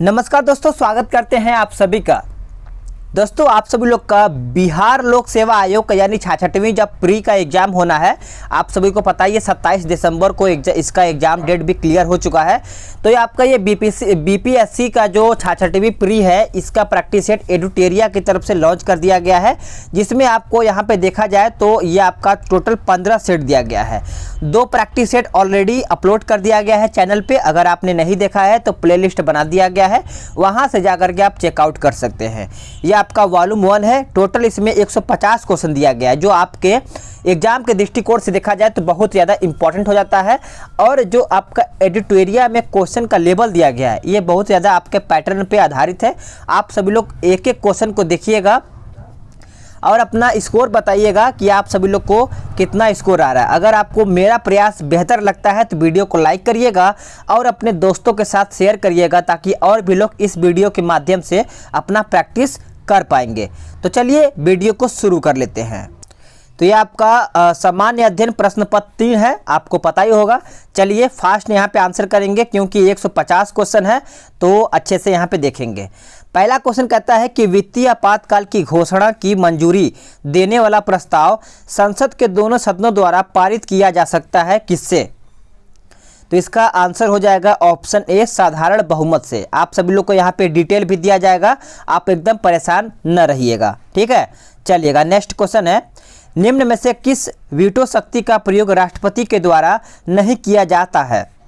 नमस्कार दोस्तों, स्वागत करते हैं आप सभी का। दोस्तों, आप सभी लोग का बिहार लोक सेवा आयोग का यानी 66वीं जब प्री का एग्ज़ाम होना है, आप सभी को पता ही है 27 दिसंबर को इसका एग्ज़ाम डेट भी क्लियर हो चुका है। तो ये आपका ये बीपीएससी का जो 66वीं प्री है, इसका प्रैक्टिस सेट एडुटेरिया की तरफ से लॉन्च कर दिया गया है, जिसमें आपको यहाँ पे देखा जाए तो ये आपका टोटल 15 सेट दिया गया है। 2 प्रैक्टिस सेट ऑलरेडी अपलोड कर दिया गया है चैनल पे। अगर आपने नहीं देखा है तो प्लेलिस्ट बना दिया गया है, वहाँ से जाकर के आप चेकआउट कर सकते हैं। ये आपका वॉल्यूम 1 है। टोटल इसमें 150 क्वेश्चन दिया गया है, जो आपके एग्जाम के दृष्टिकोण से देखा जाए तो बहुत ज़्यादा इंपॉर्टेंट हो जाता है। और जो आपका एडिटोरिया में क्वेश्चन का लेवल दिया गया है, ये बहुत ज़्यादा आपके पैटर्न पे आधारित है। आप सभी लोग एक एक क्वेश्चन को देखिएगा और अपना स्कोर बताइएगा कि आप सभी लोग को कितना स्कोर आ रहा है। अगर आपको मेरा प्रयास बेहतर लगता है तो वीडियो को लाइक करिएगा और अपने दोस्तों के साथ शेयर करिएगा, ताकि और भी लोग इस वीडियो के माध्यम से अपना प्रैक्टिस कर पाएंगे। तो चलिए वीडियो को शुरू कर लेते हैं। तो ये आपका सामान्य अध्ययन प्रश्न पत्र 3 है, आपको पता ही होगा। चलिए फास्ट यहाँ पे आंसर करेंगे, क्योंकि 150 क्वेश्चन है तो अच्छे से यहाँ पे देखेंगे। पहला क्वेश्चन कहता है कि वित्तीय आपातकाल की घोषणा की मंजूरी देने वाला प्रस्ताव संसद के दोनों सदनों द्वारा पारित किया जा सकता है, किससे? तो इसका आंसर हो जाएगा ऑप्शन ए, साधारण बहुमत से। आप सभी लोग को यहाँ पे डिटेल भी दिया जाएगा, आप एकदम परेशान न रहिएगा, ठीक है। चलिएगा, नेक्स्ट क्वेश्चन है, निम्न में से किस वीटो शक्ति का प्रयोग राष्ट्रपति के द्वारा नहीं किया जाता है?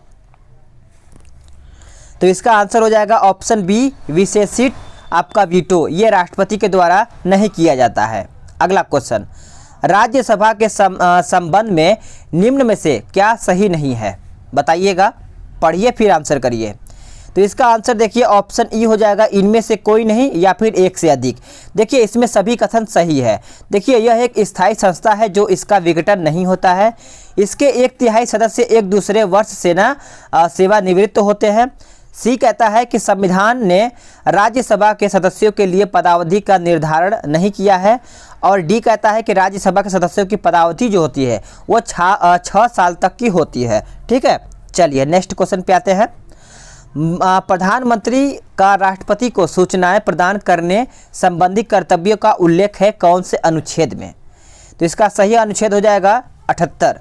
तो इसका आंसर हो जाएगा ऑप्शन बी, विशेषित आपका वीटो, ये राष्ट्रपति के द्वारा नहीं किया जाता है। अगला क्वेश्चन, राज्यसभा के संबंध में निम्न में से क्या सही नहीं है? बताइएगा, पढ़िए फिर आंसर करिए। तो इसका आंसर देखिए ऑप्शन ई हो जाएगा, इनमें से कोई नहीं या फिर एक से अधिक। देखिए इसमें सभी कथन सही है। देखिए यह एक स्थायी संस्था है जो इसका विघटन नहीं होता है। इसके 1/3 सदस्य एक दूसरे वर्ष सेवानिवृत्त होते हैं। सी कहता है कि संविधान ने राज्यसभा के सदस्यों के लिए पदावधि का निर्धारण नहीं किया है। और डी कहता है कि राज्यसभा के सदस्यों की पदावधि जो होती है वो 6 साल तक की होती है, ठीक है। चलिए नेक्स्ट क्वेश्चन पे आते हैं। प्रधानमंत्री का राष्ट्रपति को सूचनाएं प्रदान करने संबंधी कर्तव्यों का उल्लेख है कौन से अनुच्छेद में? तो इसका सही अनुच्छेद हो जाएगा 78।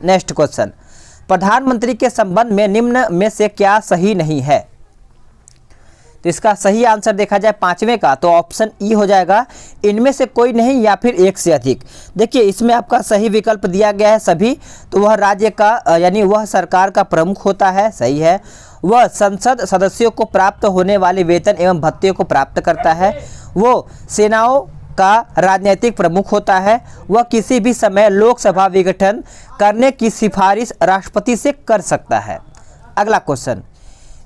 नेक्स्ट क्वेश्चन, प्रधानमंत्री के संबंध में निम्न में से क्या सही नहीं है? तो इसका सही आंसर देखा जाए 5वें का तो ऑप्शन ई हो जाएगा, इनमें से कोई नहीं या फिर एक से अधिक। देखिए इसमें आपका सही विकल्प दिया गया है सभी। तो वह राज्य का यानी वह सरकार का प्रमुख होता है, सही है। वह संसद सदस्यों को प्राप्त होने वाले वेतन एवं भत्ते को प्राप्त करता है। वो सेनाओं का राजनीतिक प्रमुख होता है। वह किसी भी समय लोकसभा विघटन करने की सिफारिश राष्ट्रपति से कर सकता है। अगला क्वेश्चन,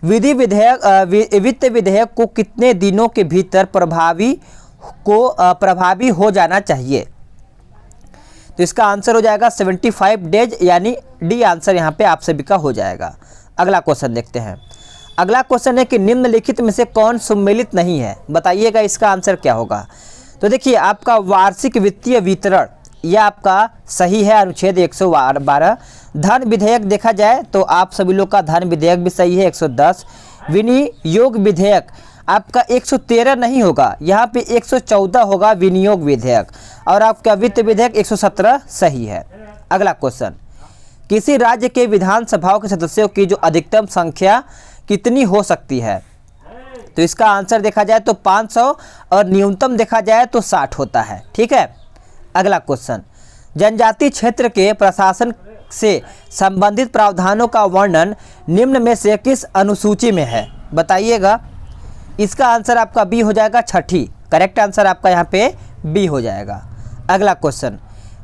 वित्त विधेयक को कितने दिनों के भीतर प्रभावी हो जाना चाहिए? तो इसका आंसर हो जाएगा 75 डेज, यानी डी आंसर यहाँ पे आप सभी का हो जाएगा। अगला क्वेश्चन देखते हैं। अगला क्वेश्चन है कि निम्नलिखित में से कौन सम्मिलित नहीं है? बताइएगा इसका आंसर क्या होगा। तो देखिए आपका वार्षिक वित्तीय वितरण, यह आपका सही है, अनुच्छेद 112। धन विधेयक देखा जाए तो आप सभी लोग का धन विधेयक भी सही है, 110। विनियोग विधेयक आपका 113 नहीं होगा, यहाँ पे 114 होगा विनियोग विधेयक। और आपका वित्त विधेयक 117 सही है। अगला क्वेश्चन, किसी राज्य के विधानसभाओं के सदस्यों की जो अधिकतम संख्या कितनी हो सकती है? तो इसका आंसर देखा जाए तो 500 और न्यूनतम देखा जाए तो 60 होता है, ठीक है। अगला क्वेश्चन, जनजातीय क्षेत्र के प्रशासन से संबंधित प्रावधानों का वर्णन निम्न में से किस अनुसूची में है? बताइएगा। इसका आंसर आपका बी हो जाएगा, 6ठी। करेक्ट आंसर आपका यहाँ पे बी हो जाएगा। अगला क्वेश्चन,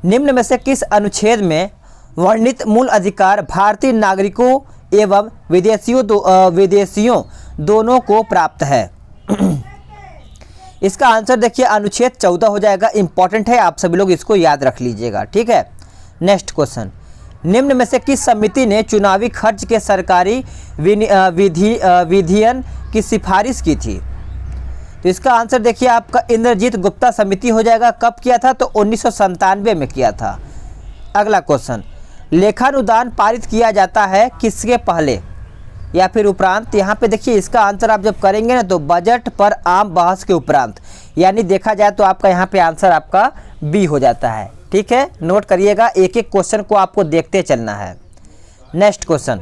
निम्न में से किस अनुच्छेद में वर्णित मूल अधिकार भारतीय नागरिकों एवं विदेशियों दोनों को प्राप्त है? इसका आंसर देखिए अनुच्छेद 14 हो जाएगा। इंपॉर्टेंट है, आप सभी लोग इसको याद रख लीजिएगा, ठीक है। नेक्स्ट क्वेश्चन, निम्न में से किस समिति ने चुनावी खर्च के सरकारी विधियन की सिफारिश की थी? तो इसका आंसर देखिए आपका इंद्रजीत गुप्ता समिति हो जाएगा। कब किया था? तो 1997 में किया था। अगला क्वेश्चन, लेखानुदान पारित किया जाता है किसके पहले? या फिर उपरांत। यहाँ पे देखिए इसका आंसर आप जब करेंगे ना तो बजट पर आम बहस के उपरांत, यानी देखा जाए तो आपका यहाँ पे आंसर आपका बी हो जाता है। ठीक है, नोट करिएगा, एक एक क्वेश्चन को आपको देखते चलना है। नेक्स्ट क्वेश्चन,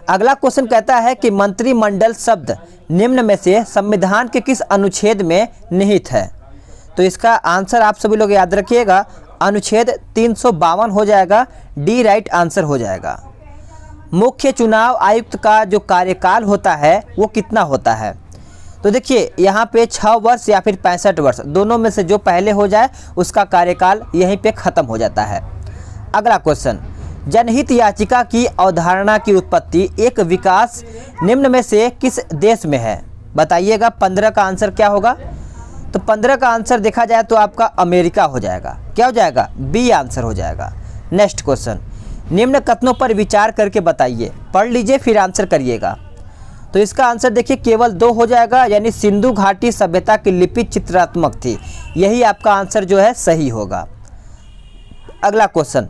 अगला क्वेश्चन कहता है कि मंत्रिमंडल शब्द निम्न में से संविधान के किस अनुच्छेद में निहित है? तो इसका आंसर आप सभी लोग याद रखिएगा, अनुच्छेद 352 हो जाएगा, डी राइट आंसर हो जाएगा। मुख्य चुनाव आयुक्त का जो कार्यकाल होता है वो कितना होता है? तो देखिए यहाँ पे 6 वर्ष या फिर 65 वर्ष, दोनों में से जो पहले हो जाए उसका कार्यकाल यहीं पे ख़त्म हो जाता है। अगला क्वेश्चन, जनहित याचिका की अवधारणा की उत्पत्ति एक विकास निम्न में से किस देश में है? बताइएगा, 15 का आंसर क्या होगा? तो 15 का आंसर देखा जाए तो आपका अमेरिका हो जाएगा। क्या हो जाएगा? बी आंसर हो जाएगा। नेक्स्ट क्वेश्चन, निम्न कथनों पर विचार करके बताइए, पढ़ लीजिए फिर आंसर करिएगा। तो इसका आंसर देखिए केवल 2 हो जाएगा, यानी सिंधु घाटी सभ्यता की लिपि चित्रात्मक थी, यही आपका आंसर जो है सही होगा। अगला क्वेश्चन,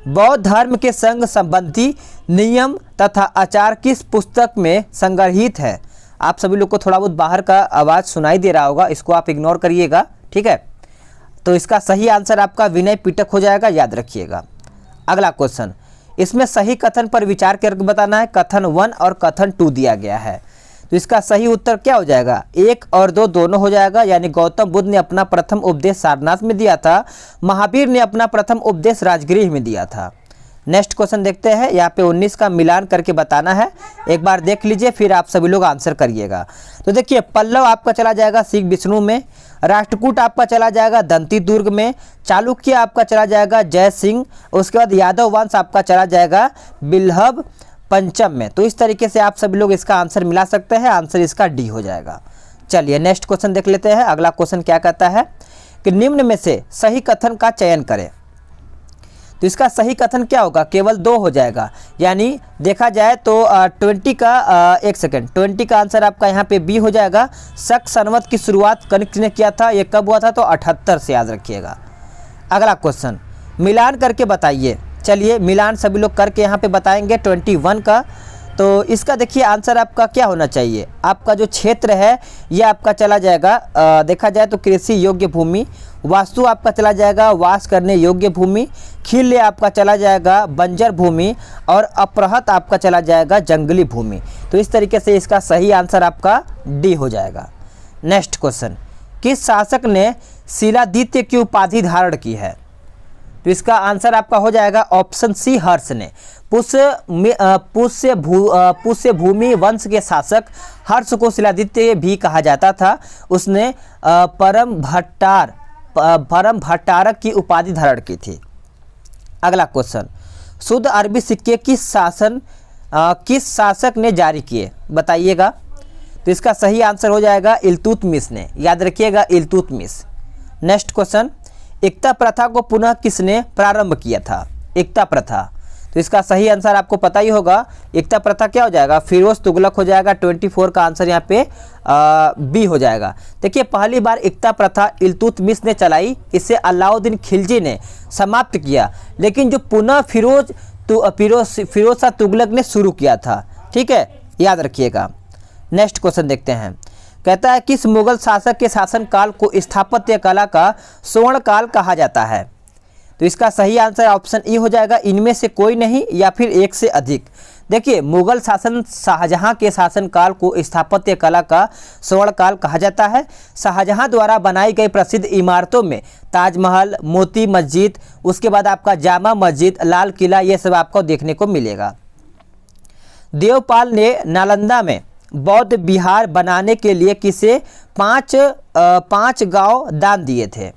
बौद्ध धर्म के संग संबंधी नियम तथा आचार किस पुस्तक में संग्रहित है? आप सभी लोग को थोड़ा बहुत बाहर का आवाज़ सुनाई दे रहा होगा, इसको आप इग्नोर करिएगा। ठीक है, तो इसका सही आंसर आपका विनय पिटक हो जाएगा, याद रखिएगा। अगला क्वेश्चन, इसमें सही कथन पर विचार करके बताना है। कथन 1 और कथन 2 दिया गया है, तो इसका सही उत्तर क्या हो जाएगा? 1 और 2 दोनों हो जाएगा, यानी गौतम बुद्ध ने अपना प्रथम उपदेश सारनाथ में दिया था, महावीर ने अपना प्रथम उपदेश राजगृह में दिया था। नेक्स्ट क्वेश्चन देखते हैं, यहाँ पे 19 का मिलान करके बताना है, एक बार देख लीजिए फिर आप सभी लोग आंसर करिएगा। तो देखिए पल्लव आपका चला जाएगा सिख विष्णु में, राष्ट्रकूट आपका चला जाएगा दंती दुर्ग में, चालुक्य आपका चला जाएगा जय सिंह, उसके बाद यादव वंश आपका चला जाएगा बिल्हब पंचम में। तो इस तरीके से आप सभी लोग इसका आंसर मिला सकते हैं, आंसर इसका डी हो जाएगा। चलिए नेक्स्ट क्वेश्चन देख लेते हैं। अगला क्वेश्चन क्या कहता है कि निम्न में से सही कथन का चयन करें। तो इसका सही कथन क्या होगा? केवल 2 हो जाएगा, यानी देखा जाए तो 20 का आंसर आपका यहाँ पे बी हो जाएगा। शक संवत की शुरुआत कनिष्क ने किया था, ये कब हुआ था? तो 78 से, याद रखिएगा। अगला क्वेश्चन, मिलान करके बताइए। चलिए मिलान सभी लोग करके यहाँ पे बताएंगे 21 का। तो इसका देखिए आंसर आपका क्या होना चाहिए? आपका जो क्षेत्र है ये आपका चला जाएगा, देखा जाए तो कृषि योग्य भूमि, वास्तु आपका चला जाएगा वास करने योग्य भूमि, खिल्य आपका चला जाएगा बंजर भूमि, और अपरहत आपका चला जाएगा जंगली भूमि। तो इस तरीके से इसका सही आंसर आपका डी हो जाएगा। नेक्स्ट क्वेश्चन, किस शासक ने शिलादित्य की उपाधि धारण की है? तो इसका आंसर आपका हो जाएगा ऑप्शन सी, हर्ष ने। पुष्य भूमि वंश के शासक हर्ष को शिलादित्य भी कहा जाता था। उसने परम भट्टारक की उपाधि धारण की थी। अगला क्वेश्चन, शुद्ध अरबी सिक्के किस शासक ने जारी किए? बताइएगा। तो इसका सही आंसर हो जाएगा इल्तुतमिश ने, याद रखिएगा इल्तुतमिश। नेक्स्ट क्वेश्चन, एकता प्रथा को पुनः किसने प्रारंभ किया था? एकता प्रथा, तो इसका सही आंसर आपको पता ही होगा। एकता प्रथा क्या हो जाएगा? फिरोज तुगलक हो जाएगा। 24 का आंसर यहाँ पे बी हो जाएगा। देखिए पहली बार एकता प्रथा इल्तुतमिश ने चलाई, इसे अलाउद्दीन खिलजी ने समाप्त किया, लेकिन जो पुनः फिरोज शाह तुगलक ने शुरू किया था। ठीक है, याद रखिएगा। नेक्स्ट क्वेश्चन देखते हैं, कहता है किस मुगल शासक के शासनकाल को स्थापत्य कला का स्वर्ण काल कहा जाता है? तो इसका सही आंसर ऑप्शन ई हो जाएगा, इनमें से कोई नहीं या फिर एक से अधिक। देखिए मुगल शासन शाहजहां के शासनकाल को स्थापत्य कला का स्वर्ण काल कहा जाता है। शाहजहां द्वारा बनाई गई प्रसिद्ध इमारतों में ताजमहल, मोती मस्जिद, उसके बाद आपका जामा मस्जिद, लाल किला, ये सब आपको देखने को मिलेगा। देवपाल ने नालंदा में बौद्ध विहार बनाने के लिए किसे 5 गांव दान दिए थे?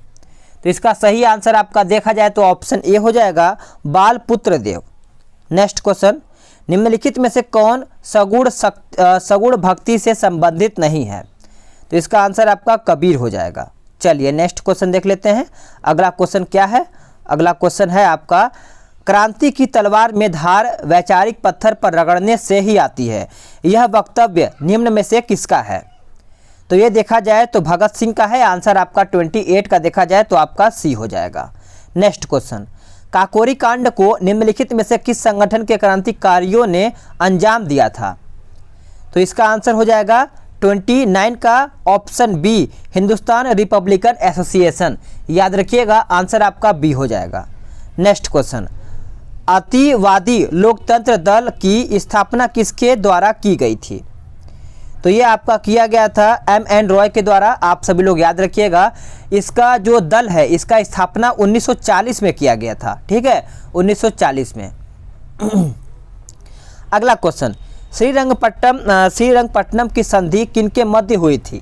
तो इसका सही आंसर आपका देखा जाए तो ऑप्शन ए हो जाएगा, बालपुत्र देव। नेक्स्ट क्वेश्चन, निम्नलिखित में से कौन सगुण भक्ति से संबंधित नहीं है? तो इसका आंसर आपका कबीर हो जाएगा। चलिए नेक्स्ट क्वेश्चन देख लेते हैं। अगला क्वेश्चन क्या है? अगला क्वेश्चन है आपका, क्रांति की तलवार में धार वैचारिक पत्थर पर रगड़ने से ही आती है, यह वक्तव्य निम्न में से किसका है? तो ये देखा जाए तो भगत सिंह का है। आंसर आपका 28 का देखा जाए तो आपका सी हो जाएगा। नेक्स्ट क्वेश्चन, काकोरी कांड को निम्नलिखित में से किस संगठन के क्रांतिकारियों ने अंजाम दिया था? तो इसका आंसर हो जाएगा 29 का option B, Hindustan Republican Association. याद रखिएगा, आंसर आपका बी हो जाएगा। नेक्स्ट क्वेश्चन, अतिवादी लोकतंत्र दल की स्थापना किसके द्वारा की गई थी? तो ये आपका किया गया था M.N. रॉय के द्वारा। आप सभी लोग याद रखिएगा, इसका जो दल है इसका स्थापना 1940 में किया गया था। ठीक है, 1940 में। अगला क्वेश्चन, श्रीरंगपट्टनम की संधि किनके मध्य हुई थी?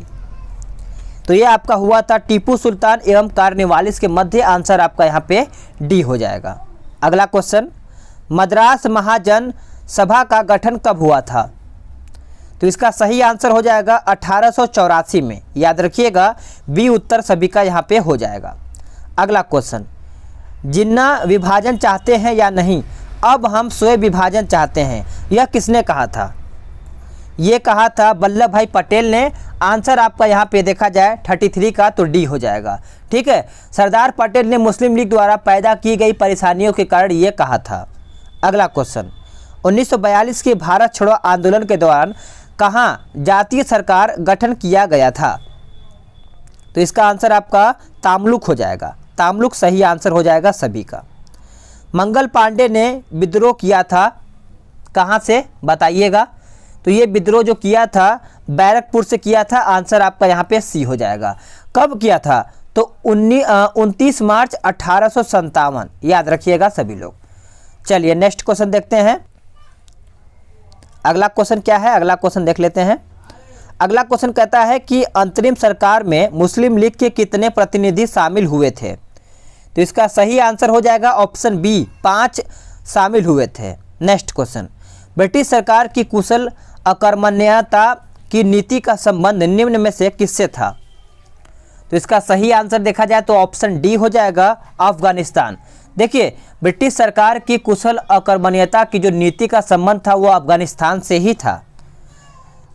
तो ये आपका हुआ था टीपू सुल्तान एवं कार्नवालिस के मध्य। आंसर आपका यहाँ पे डी हो जाएगा। अगला क्वेश्चन, मद्रास महाजन सभा का गठन कब हुआ था? तो इसका सही आंसर हो जाएगा 1884 में। याद रखिएगा, बी उत्तर सभी का यहाँ पे हो जाएगा। अगला क्वेश्चन, जिन्ना विभाजन चाहते हैं या नहीं, अब हम स्वयं विभाजन चाहते हैं, यह किसने कहा था? ये कहा था वल्लभ भाई पटेल ने। आंसर आपका यहाँ पे देखा जाए 33 का, तो डी हो जाएगा। ठीक है, सरदार पटेल ने मुस्लिम लीग द्वारा पैदा की गई परेशानियों के कारण ये कहा था। अगला क्वेश्चन, 1942 के भारत छोड़ो आंदोलन के दौरान कहाँ जातीय सरकार गठन किया गया था? तो इसका आंसर आपका तामलुक हो जाएगा। तामलुक सही आंसर हो जाएगा सभी का। मंगल पांडे ने विद्रोह किया था कहाँ से, बताइएगा? तो ये विद्रोह जो किया था बैरकपुर से किया था। आंसर आपका यहाँ पे सी हो जाएगा। कब किया था? तो 29 मार्च 1857। याद रखिएगा सभी लोग। चलिए नेक्स्ट क्वेश्चन देखते हैं। अगला क्वेश्चन क्या है, अगला क्वेश्चन देख लेते हैं। अगला क्वेश्चन कहता है कि अंतरिम सरकार में मुस्लिम लीग के कितने प्रतिनिधि शामिल हुए थे? तो इसका सही आंसर हो जाएगा ऑप्शन बी, 5 शामिल हुए थे। नेक्स्ट क्वेश्चन, ब्रिटिश सरकार की कुशल अकर्मण्यता की नीति का संबंध निम्न में से किससे था? तो इसका सही आंसर देखा जाए तो ऑप्शन डी हो जाएगा, अफगानिस्तान। देखिए, ब्रिटिश सरकार की कुशल अकर्मण्यता की जो नीति का संबंध था वो अफगानिस्तान से ही था।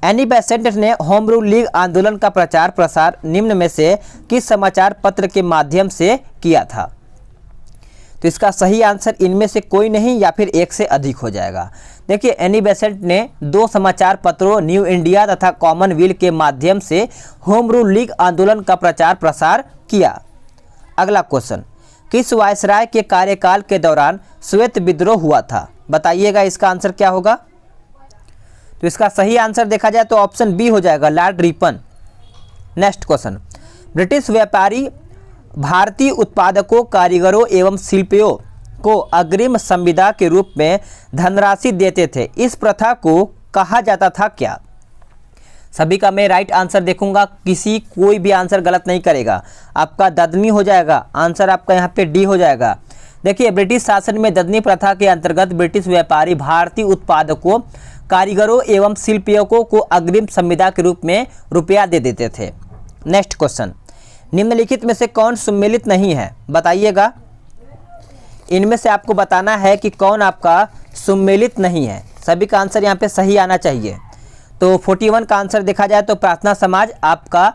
एनी बेसेंट ने होम रूल लीग आंदोलन का प्रचार प्रसार निम्न में से किस समाचार पत्र के माध्यम से किया था? तो इसका सही आंसर इनमें से कोई नहीं या फिर एक से अधिक हो जाएगा। देखिए, एनी बेसेंट ने 2 समाचार पत्रों न्यू इंडिया तथा कॉमनवेल्थ के माध्यम से होम रूल लीग आंदोलन का प्रचार प्रसार किया। अगला क्वेश्चन, किस वायसराय के कार्यकाल के दौरान श्वेत विद्रोह हुआ था? बताइएगा इसका आंसर क्या होगा? तो इसका सही आंसर देखा जाए तो ऑप्शन बी हो जाएगा, Lord Ripon. Next question, British व्यापारी भारतीय उत्पादकों, कारीगरों एवं शिल्पियों को अग्रिम संविदा के रूप में धनराशि देते थे। इस प्रथा को कहा जाता था क्या? सभी का मैं राइट आंसर देखूंगा, कोई भी आंसर गलत नहीं करेगा। आपका ददनी हो जाएगा। आंसर आपका यहाँ पे डी हो जाएगा। देखिए, ब्रिटिश शासन में ददनी प्रथा के अंतर्गत ब्रिटिश व्यापारी भारतीय उत्पादकों, कारीगरों एवं शिल्पियों को अग्रिम संविदा के रूप में रुपया दे देते थे। नेक्स्ट क्वेश्चन, निम्नलिखित में से कौन सम्मिलित नहीं है? बताइएगा। इनमें से आपको बताना है कि कौन आपका सम्मिलित नहीं है। सभी का आंसर यहाँ पे सही आना चाहिए। तो 41 का आंसर देखा जाए तो प्रार्थना समाज आपका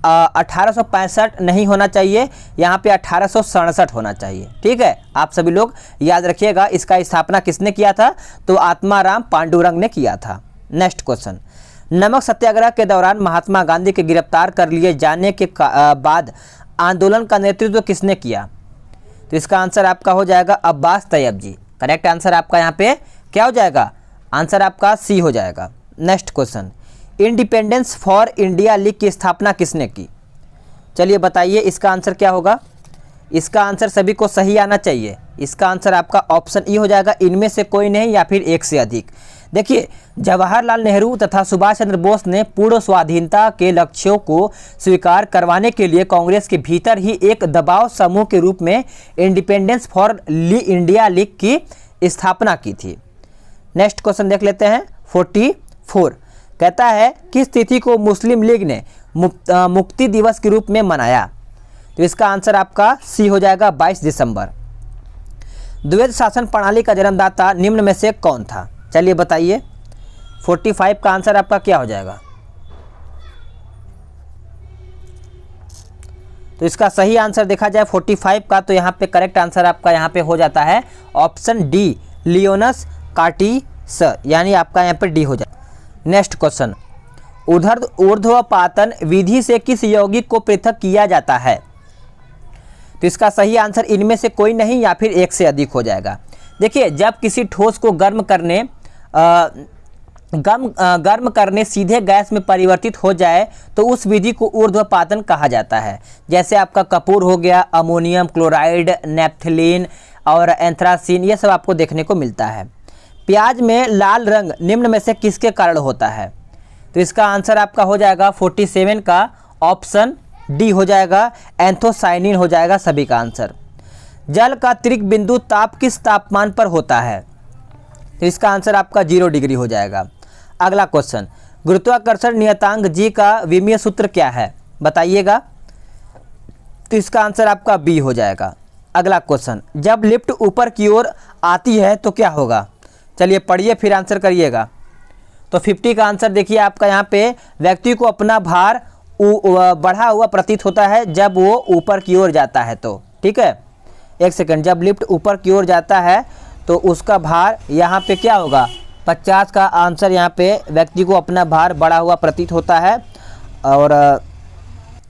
1865 नहीं होना चाहिए, यहाँ पे 1867 होना चाहिए। ठीक है, आप सभी लोग याद रखिएगा। इसका स्थापना किसने किया था? तो आत्माराम पांडुरंग ने किया था। नेक्स्ट क्वेश्चन, नमक सत्याग्रह के दौरान महात्मा गांधी के गिरफ्तार कर लिए जाने के बाद आंदोलन का नेतृत्व किसने किया? तो इसका आंसर आपका हो जाएगा अब्बास तैयब जी। करेक्ट आंसर आपका यहाँ पे क्या हो जाएगा? आंसर आपका सी हो जाएगा। Next question, independence for India league की स्थापना किसने की? चलिए बताइए इसका आंसर क्या होगा? इसका आंसर सभी को सही आना चाहिए। इसका आंसर आपका ऑप्शन ई हो जाएगा, इनमें से कोई नहीं या फिर एक से अधिक। देखिए, जवाहरलाल नेहरू तथा सुभाष चंद्र बोस ने पूर्ण स्वाधीनता के लक्ष्यों को स्वीकार करवाने के लिए कांग्रेस के भीतर ही एक दबाव समूह के रूप में इंडिपेंडेंस फॉर इंडिया लीग की स्थापना की थी। नेक्स्ट क्वेश्चन देख लेते हैं। 44 कहता है किस तिथि को मुस्लिम लीग ने मुक्ति दिवस के रूप में मनाया? तो इसका आंसर आपका सी हो जाएगा, 22 दिसंबर। द्वैध शासन प्रणाली का जन्मदाता निम्न में से कौन था? चलिए बताइए। 45 का आंसर आपका क्या हो जाएगा? तो इसका सही आंसर देखा जाए 45 का, तो यहाँ पे करेक्ट आंसर आपका यहाँ पे हो जाता है ऑप्शन डी, लियोनस कार्टिस, यानी आपका यहाँ पे डी हो जाए। नेक्स्ट क्वेश्चन, ऊर्ध्वपातन विधि से किस यौगिक को पृथक किया जाता है? तो इसका सही आंसर इनमें से कोई नहीं या फिर एक से अधिक हो जाएगा। देखिए, जब किसी ठोस को गर्म करने सीधे गैस में परिवर्तित हो जाए तो उस विधि को ऊर्ध्वपातन कहा जाता है। जैसे आपका कपूर हो गया, अमोनियम क्लोराइड, नेप्थलीन और एंथ्रासीन, ये सब आपको देखने को मिलता है। प्याज में लाल रंग निम्न में से किसके कारण होता है? तो इसका आंसर आपका हो जाएगा 47 का ऑप्शन डी हो जाएगा, एंथोसाइनिन हो जाएगा सभी का आंसर। जल का त्रिक बिंदु ताप किस तापमान पर होता है? तो इसका आंसर आपका 0 डिग्री हो जाएगा। अगला क्वेश्चन, गुरुत्वाकर्षण नियतांक जी का विमीय सूत्र क्या है? बताइएगा। तो इसका आंसर आपका बी हो जाएगा। अगला क्वेश्चन, जब लिफ्ट ऊपर की ओर आती है तो क्या होगा? चलिए पढ़िए फिर आंसर करिएगा। तो 50 का आंसर देखिए आपका यहाँ पे, व्यक्ति को अपना भार बढ़ा हुआ प्रतीत होता है जब वो ऊपर की ओर जाता है। तो ठीक है, एक सेकंड, जब लिफ्ट ऊपर की ओर जाता है तो उसका भार यहाँ पे क्या होगा? 50 का आंसर यहाँ पे, व्यक्ति को अपना भार बढ़ा हुआ प्रतीत होता है। और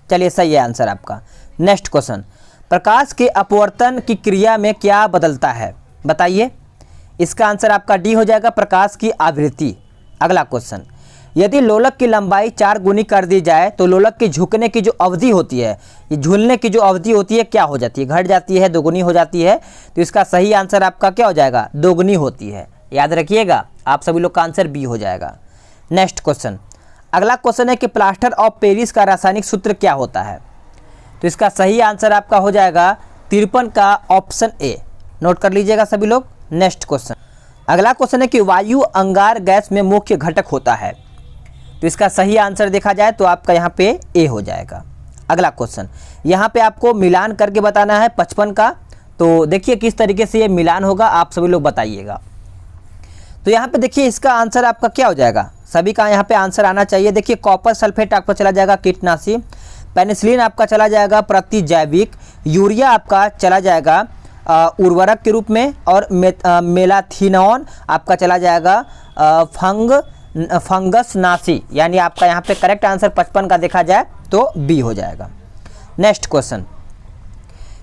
चलिए सही है आंसर आपका। नेक्स्ट क्वेश्चन, प्रकाश के अपवर्तन की क्रिया में क्या बदलता है? बताइए। इसका आंसर आपका डी हो जाएगा, प्रकाश की आवृत्ति। अगला क्वेश्चन, यदि लोलक की लंबाई 4 गुनी कर दी जाए तो लोलक की झुकने की जो अवधि होती है, ये झूलने की जो अवधि होती है क्या हो जाती है? घट जाती है, दोगुनी हो जाती है। तो इसका सही आंसर आपका क्या हो जाएगा? दोगुनी होती है। याद रखिएगा, आप सभी लोग का आंसर बी हो जाएगा। नेक्स्ट क्वेश्चन, अगला क्वेश्चन है कि प्लास्टर ऑफ पेरिस का रासायनिक सूत्र क्या होता है? तो इसका सही आंसर आपका हो जाएगा 53 का ऑप्शन ए, नोट कर लीजिएगा सभी लोग। नेक्स्ट क्वेश्चन, अगला क्वेश्चन है कि वायु अंगार गैस में मुख्य घटक होता है। तो इसका सही आंसर देखा जाए तो आपका यहाँ पे ए हो जाएगा। अगला क्वेश्चन, यहाँ पे आपको मिलान करके बताना है 55 का। तो देखिए किस तरीके से ये मिलान होगा, आप सभी लोग बताइएगा। तो यहाँ पे देखिए इसका आंसर आपका क्या हो जाएगा? सभी का यहाँ पे आंसर आना चाहिए। देखिए, कॉपर सल्फेट आपका चला जाएगा कीटनाशी, पेनिसिलिन आपका चला जाएगा प्रतिजैविक, यूरिया आपका चला जाएगा उर्वरक के रूप में, और मेलाथिनॉन आपका चला जाएगा फंगस नाशी, यानी आपका यहाँ पे करेक्ट आंसर 55 का देखा जाए तो बी हो जाएगा। नेक्स्ट क्वेश्चन,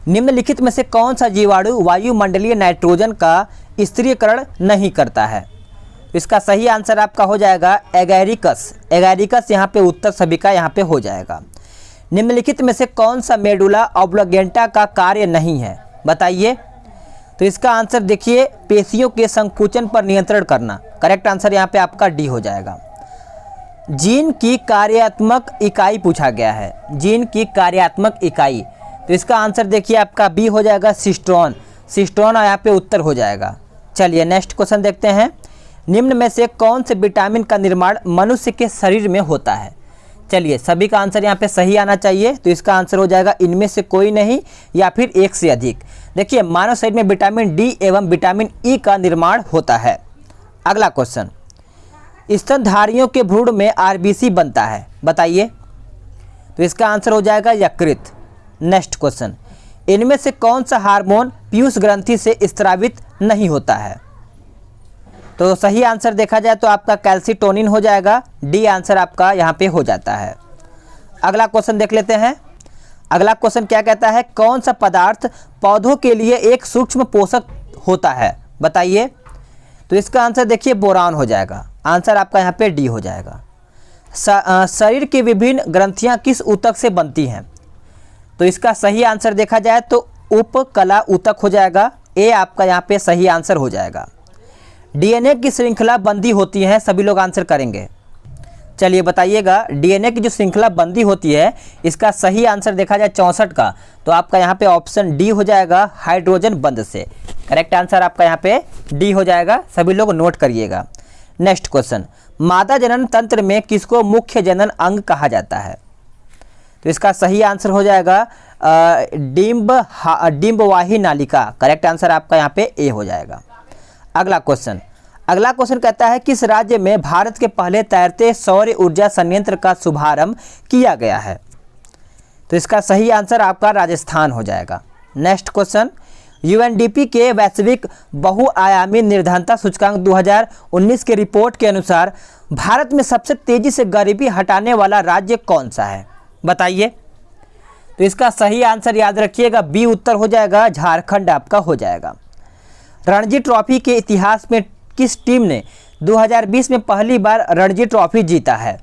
निम्नलिखित में से कौन सा जीवाणु वायुमंडलीय नाइट्रोजन का स्थिरीकरण नहीं करता है? इसका सही आंसर आपका हो जाएगा एगैरिकस। एगैरिकस यहाँ पे उत्तर सभी का यहाँ पे हो जाएगा। निम्नलिखित में से कौन सा मेडुला ऑब्लिगेंटा का कार्य नहीं है? बताइए। तो इसका आंसर देखिए, पेशियों के संकुचन पर नियंत्रण करना। करेक्ट आंसर यहाँ पे आपका डी हो जाएगा। जीन की कार्यात्मक इकाई पूछा गया है, जीन की कार्यात्मक इकाई। तो इसका आंसर देखिए आपका बी हो जाएगा, सिस्टोन। सिस्टोन यहाँ पे उत्तर हो जाएगा। चलिए नेक्स्ट क्वेश्चन देखते हैं, निम्न में से कौन से विटामिन का निर्माण मनुष्य के शरीर में होता है? चलिए सभी का आंसर यहाँ पे सही आना चाहिए। तो इसका आंसर हो जाएगा इनमें से कोई नहीं या फिर एक से अधिक। देखिए, मानव शरीर में विटामिन डी एवं विटामिन ई का निर्माण होता है। अगला क्वेश्चन, स्तनधारियों के भ्रूण में आरबीसी बनता है। बताइए। तो इसका आंसर हो जाएगा यकृत। नेक्स्ट क्वेश्चन, इनमें से कौन सा हार्मोन पीयूष ग्रंथि से स्रावित नहीं होता है? तो सही आंसर देखा जाए तो आपका कैल्सिटोनिन हो जाएगा। डी आंसर आपका यहाँ पे हो जाता है। अगला क्वेश्चन देख लेते हैं। अगला क्वेश्चन क्या कहता है, कौन सा पदार्थ पौधों के लिए एक सूक्ष्म पोषक होता है? बताइए। तो इसका आंसर देखिए बोरान हो जाएगा। आंसर आपका यहाँ पे डी हो जाएगा। शरीर की विभिन्न ग्रंथियाँ किस ऊतक से बनती हैं? तो इसका सही आंसर देखा जाए तो उपकला ऊतक हो जाएगा। ए आपका यहाँ पे सही आंसर हो जाएगा। डीएनए की श्रृंखला बंदी होती है, सभी लोग आंसर करेंगे। चलिए बताइएगा, डीएनए की जो श्रृंखला बंदी होती है इसका सही आंसर देखा जाए 64 का, तो आपका यहाँ पे ऑप्शन डी हो जाएगा, हाइड्रोजन बंध से। करेक्ट आंसर आपका यहाँ पे डी हो जाएगा, सभी लोग नोट करिएगा। नेक्स्ट क्वेश्चन, मादा जनन तंत्र में किसको मुख्य जनन अंग कहा जाता है? तो इसका सही आंसर हो जाएगा डिंबवाही नालिका। करेक्ट आंसर आपका यहाँ पे ए हो जाएगा। अगला क्वेश्चन कहता है किस राज्य में भारत के पहले तैरते सौर ऊर्जा संयंत्र का शुभारंभ किया गया है? तो इसका सही आंसर आपका राजस्थान हो जाएगा। नेक्स्ट क्वेश्चन, यूएनडीपी के वैश्विक बहुआयामी निर्धनता सूचकांक 2019 के रिपोर्ट के अनुसार भारत में सबसे तेजी से गरीबी हटाने वाला राज्य कौन सा है, बताइए। तो इसका सही आंसर याद रखिएगा, बी उत्तर हो जाएगा, झारखंड आपका हो जाएगा। रणजी ट्रॉफी के इतिहास में किस टीम ने 2020 में पहली बार रणजी ट्रॉफी जीता है?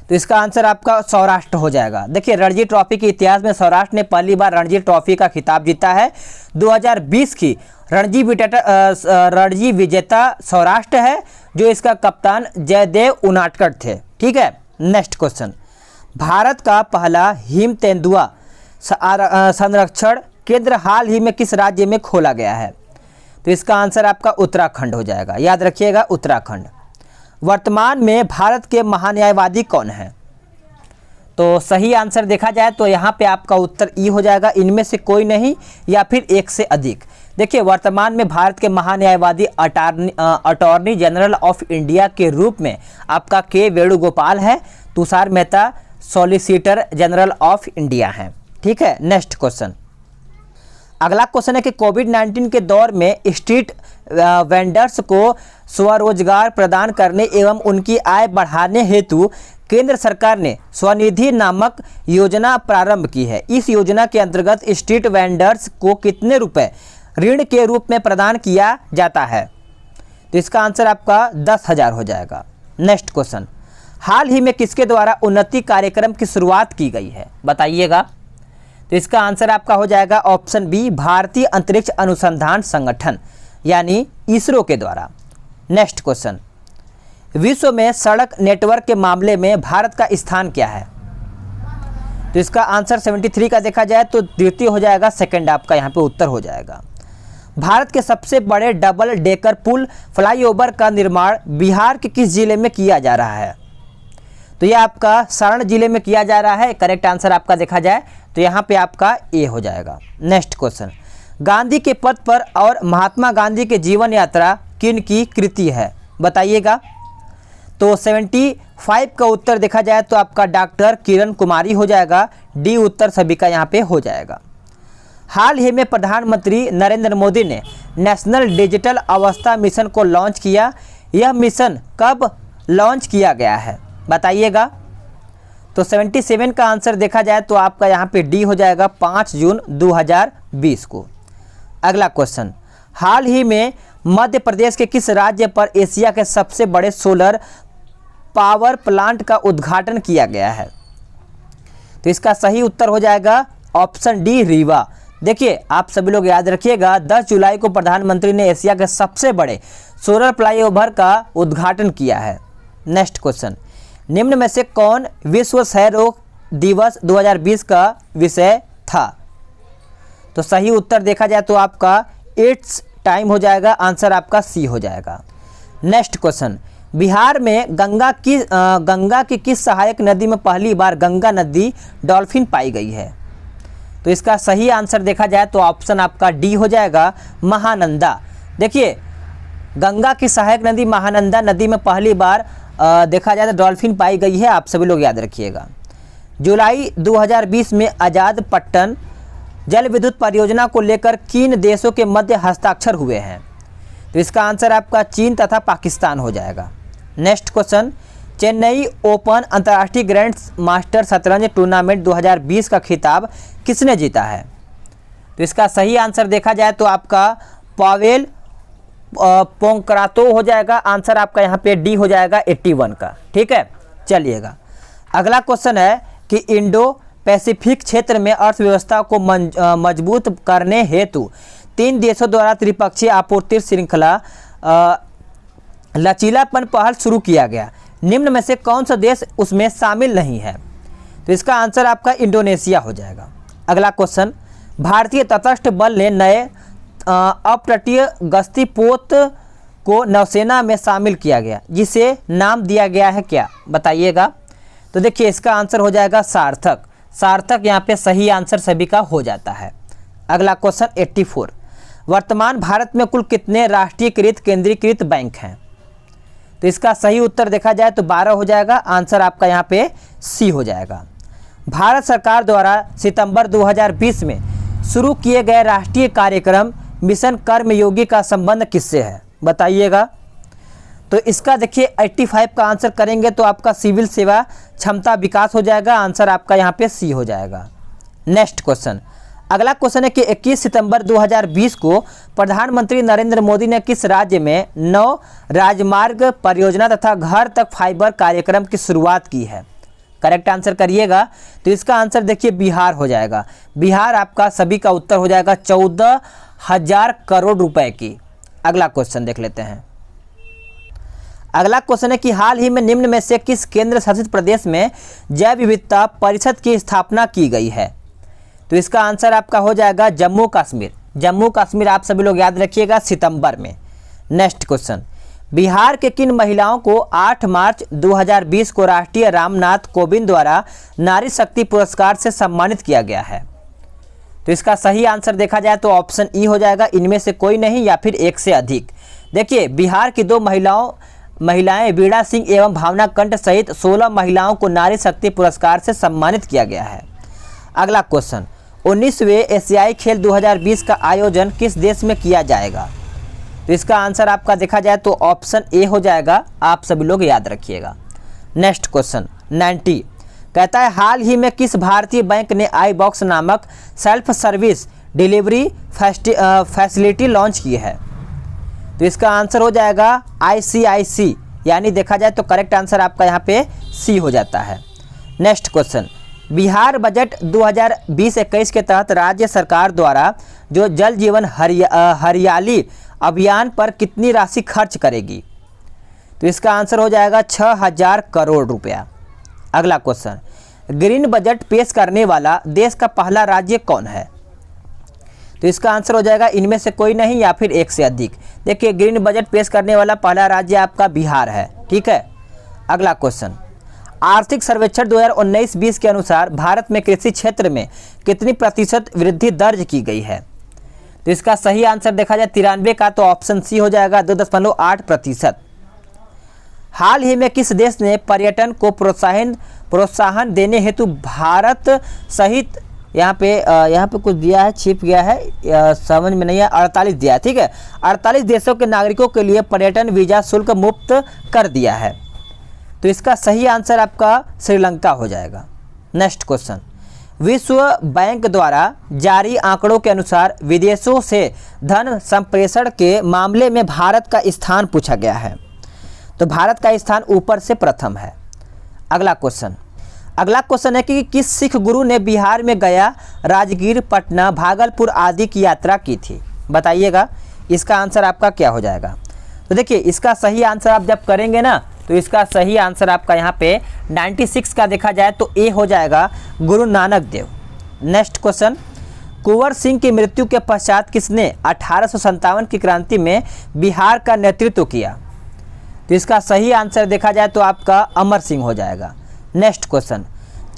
तो इसका आंसर आपका सौराष्ट्र हो जाएगा। देखिए, रणजी ट्रॉफी के इतिहास में सौराष्ट्र ने पहली बार रणजी ट्रॉफी का खिताब जीता है। 2020 की रणजी विजेता सौराष्ट्र है, जो इसका कप्तान जयदेव उनाटकर थे। ठीक है। नेक्स्ट क्वेश्चन, भारत का पहला हिम तेंदुआ संरक्षण केंद्र हाल ही में किस राज्य में खोला गया है? तो इसका आंसर आपका उत्तराखंड हो जाएगा, याद रखिएगा, उत्तराखंड। वर्तमान में भारत के महान्यायवादी कौन है? तो सही आंसर देखा जाए तो यहाँ पे आपका उत्तर ई हो जाएगा, इनमें से कोई नहीं या फिर एक से अधिक। देखिए, वर्तमान में भारत के महान्यायवादी अटॉर्नी जनरल ऑफ इंडिया के रूप में आपका के वेणुगोपाल है, Tushar Mehta solicitor general of India हैं। ठीक है। नेक्स्ट क्वेश्चन, अगला क्वेश्चन है कि कोविड-19 के दौर में स्ट्रीट वेंडर्स को स्वरोजगार प्रदान करने एवं उनकी आय बढ़ाने हेतु केंद्र सरकार ने स्वनिधि नामक योजना प्रारंभ की है। इस योजना के अंतर्गत स्ट्रीट वेंडर्स को कितने रुपए ऋण के रूप में प्रदान किया जाता है? तो इसका आंसर आपका 10,000 हो जाएगा। नेक्स्ट क्वेश्चन, हाल ही में किसके द्वारा उन्नति कार्यक्रम की शुरुआत की गई है, बताइएगा। तो इसका आंसर आपका हो जाएगा ऑप्शन बी, भारतीय अंतरिक्ष अनुसंधान संगठन यानी इसरो के द्वारा। नेक्स्ट क्वेश्चन, विश्व में सड़क नेटवर्क के मामले में भारत का स्थान क्या है? तो इसका आंसर 73 का देखा जाए तो द्वितीय हो जाएगा, सेकंड आपका यहाँ पे उत्तर हो जाएगा। भारत के सबसे बड़े डबल डेकर पुल फ्लाईओवर का निर्माण बिहार के किस जिले में किया जा रहा है? तो यह आपका सारण जिले में किया जा रहा है। करेक्ट आंसर आपका देखा जाए तो यहाँ पे आपका ए हो जाएगा। नेक्स्ट क्वेश्चन, गांधी के पथ पर और महात्मा गांधी के जीवन यात्रा किन की कृति है, बताइएगा। तो 75 का उत्तर देखा जाए तो आपका डॉक्टर किरण कुमारी हो जाएगा, डी उत्तर सभी का यहाँ पे हो जाएगा। हाल ही में प्रधानमंत्री नरेंद्र मोदी ने नेशनल डिजिटल अवस्था मिशन को लॉन्च किया। यह मिशन कब लॉन्च किया गया है, बताइएगा। तो 77 का आंसर देखा जाए तो आपका यहाँ पे डी हो जाएगा, 5 जून 2020 को। अगला क्वेश्चन, हाल ही में मध्य प्रदेश के किस राज्य पर एशिया के सबसे बड़े सोलर पावर प्लांट का उद्घाटन किया गया है? तो इसका सही उत्तर हो जाएगा ऑप्शन डी, रीवा। देखिए, आप सभी लोग याद रखिएगा, 10 जुलाई को प्रधानमंत्री ने एशिया के सबसे बड़े सोलर फ्लाईओवर का उद्घाटन किया है। नेक्स्ट क्वेश्चन, निम्न में से कौन विश्व क्षय रोग दिवस 2020 का विषय था? तो सही उत्तर देखा जाए तो आपका इट्स टाइम हो जाएगा, आंसर आपका सी हो जाएगा। नेक्स्ट क्वेश्चन, बिहार में गंगा की किस सहायक नदी में पहली बार गंगा नदी डॉल्फिन पाई गई है? तो इसका सही आंसर देखा जाए तो ऑप्शन आपका डी हो जाएगा, महानंदा। देखिए, गंगा की सहायक नदी महानंदा नदी में पहली बार देखा जाए तो डॉल्फिन पाई गई है, आप सभी लोग याद रखिएगा। जुलाई 2020 में आज़ाद पट्टन जल विद्युत परियोजना को लेकर किन देशों के मध्य हस्ताक्षर हुए हैं? तो इसका आंसर आपका चीन तथा पाकिस्तान हो जाएगा। नेक्स्ट क्वेश्चन, चेन्नई ओपन अंतर्राष्ट्रीय ग्रैंड मास्टर शतरंज टूर्नामेंट 2020 का खिताब किसने जीता है? तो इसका सही आंसर देखा जाए तो आपका पावेल पोंकरातो हो जाएगा, आंसर आपका यहाँ पे डी हो जाएगा 81 का। ठीक है, चलिएगा। अगला क्वेश्चन है कि इंडो पैसिफिक क्षेत्र में अर्थव्यवस्था को मजबूत करने हेतु 3 देशों द्वारा त्रिपक्षीय आपूर्ति श्रृंखला लचीलापन पहल शुरू किया गया। निम्न में से कौन सा देश उसमें शामिल नहीं है? तो इसका आंसर आपका इंडोनेशिया हो जाएगा। अगला क्वेश्चन, भारतीय तटस्थ बल ने नए अपतटीय गश्ती पोत को नौसेना में शामिल किया गया, जिसे नाम दिया गया है क्या, बताइएगा। तो देखिए, इसका आंसर हो जाएगा सार्थक। सार्थक यहाँ पे सही आंसर सभी का हो जाता है। अगला क्वेश्चन 84, वर्तमान भारत में कुल कितने राष्ट्रीयकृत केंद्रीकृत बैंक हैं? तो इसका सही उत्तर देखा जाए तो 12 हो जाएगा, आंसर आपका यहाँ पे सी हो जाएगा। भारत सरकार द्वारा सितंबर 2020 में शुरू किए गए राष्ट्रीय कार्यक्रम मिशन कर्मयोगी का संबंध किससे है? बताइएगा। तो इसका देखिए 85 का आंसर करेंगे तो आपका सिविल सेवा क्षमता विकास हो जाएगा। आंसर आपका यहाँ पे सी हो जाएगा। नेक्स्ट क्वेश्चन, अगला क्वेश्चन है कि 21 सितंबर 2020 को प्रधानमंत्री नरेंद्र मोदी ने किस राज्य में 9 राजमार्ग परियोजना तथा घर तक फाइबर कार्यक्रम की शुरुआत की है? करेक्ट आंसर करिएगा। तो इसका आंसर देखिए बिहार हो जाएगा। बिहार आपका सभी का उत्तर हो जाएगा 14,000 करोड़ रुपए की। अगला क्वेश्चन देख लेते हैं। अगला क्वेश्चन है कि हाल ही में निम्न में से किस केंद्र शासित प्रदेश में जैव विविधता परिषद की स्थापना की गई है? तो इसका आंसर आपका हो जाएगा जम्मू कश्मीर। जम्मू कश्मीर आप सभी लोग याद रखिएगा सितंबर में। नेक्स्ट क्वेश्चन, बिहार के किन महिलाओं को 8 मार्च 2020 को राष्ट्रीय रामनाथ कोविंद द्वारा नारी शक्ति पुरस्कार से सम्मानित किया गया है? तो इसका सही आंसर देखा जाए तो ऑप्शन ई हो जाएगा, इनमें से कोई नहीं या फिर एक से अधिक। देखिए बिहार की 2 महिलाएं वीणा सिंह एवं भावना कंठ सहित 16 महिलाओं को नारी शक्ति पुरस्कार से सम्मानित किया गया है। अगला क्वेश्चन, 19वें एशियाई खेल 2020 का आयोजन किस देश में किया जाएगा? तो इसका आंसर आपका देखा जाए तो ऑप्शन ए हो जाएगा, आप सभी लोग याद रखिएगा। नेक्स्ट क्वेश्चन 90 कहता है हाल ही में किस भारतीय बैंक ने आई बॉक्स नामक self service delivery facility launch की है? तो इसका आंसर हो जाएगा ICICI, यानी देखा जाए तो करेक्ट आंसर आपका यहाँ पे सी हो जाता है। नेक्स्ट क्वेश्चन, बिहार बजट 2020-21 के तहत राज्य सरकार द्वारा जो जल जीवन हरियाली अभियान पर कितनी राशि खर्च करेगी? तो इसका आंसर हो जाएगा 6,000 करोड़ रुपया। अगला क्वेश्चन, ग्रीन बजट पेश करने वाला देश का पहला राज्य कौन है? तो इसका आंसर हो जाएगा इनमें से कोई नहीं या फिर एक से अधिक। देखिए ग्रीन बजट पेश करने वाला पहला राज्य आपका बिहार है। ठीक है। अगला क्वेश्चन, आर्थिक सर्वेक्षण 2019-20 के अनुसार भारत में कृषि क्षेत्र में कितनी प्रतिशत वृद्धि दर्ज की गई है? तो इसका सही आंसर देखा जाए 93 का तो ऑप्शन सी हो जाएगा 2.8%। हाल ही में किस देश ने पर्यटन को प्रोत्साहन देने हेतु भारत सहित यहाँ पे कुछ दिया है, छिप गया है, समझ में नहीं है, 48 दिया है। ठीक है, 48 देशों के नागरिकों के लिए पर्यटन वीजा शुल्क मुक्त कर दिया है। तो इसका सही आंसर आपका श्रीलंका हो जाएगा। नेक्स्ट क्वेश्चन, विश्व बैंक द्वारा जारी आंकड़ों के अनुसार विदेशों से धन संप्रेषण के मामले में भारत का स्थान पूछा गया है। तो भारत का स्थान ऊपर से प्रथम है। अगला क्वेश्चन है कि किस सिख गुरु ने बिहार में गया, राजगीर, पटना, भागलपुर आदि की यात्रा की थी? बताइएगा इसका आंसर आपका क्या हो जाएगा। तो देखिए इसका सही आंसर आप जब करेंगे ना तो इसका सही आंसर आपका यहाँ पे 96 का देखा जाए तो ए हो जाएगा, गुरु नानक देव। नेक्स्ट क्वेश्चन, कुंवर सिंह की मृत्यु के पश्चात किसने 1857 की क्रांति में बिहार का नेतृत्व किया? तो इसका सही आंसर देखा जाए तो आपका अमर सिंह हो जाएगा। नेक्स्ट क्वेश्चन,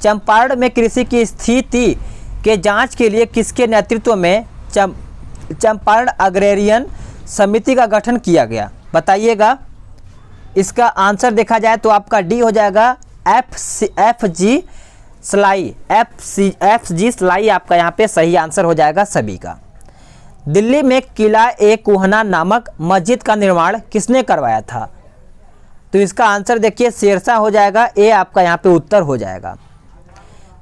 चंपारण में कृषि की स्थिति के जांच के लिए किसके नेतृत्व में चंपारण अग्रेरियन समिति का गठन किया गया? बताइएगा। इसका आंसर देखा जाए तो आपका डी हो जाएगा, FG स्लाई आपका यहाँ पे सही आंसर हो जाएगा सभी का। दिल्ली में किला ए कुहना नामक मस्जिद का निर्माण किसने करवाया था? तो इसका आंसर देखिए शेरशाह हो जाएगा, ए आपका यहाँ पे उत्तर हो जाएगा।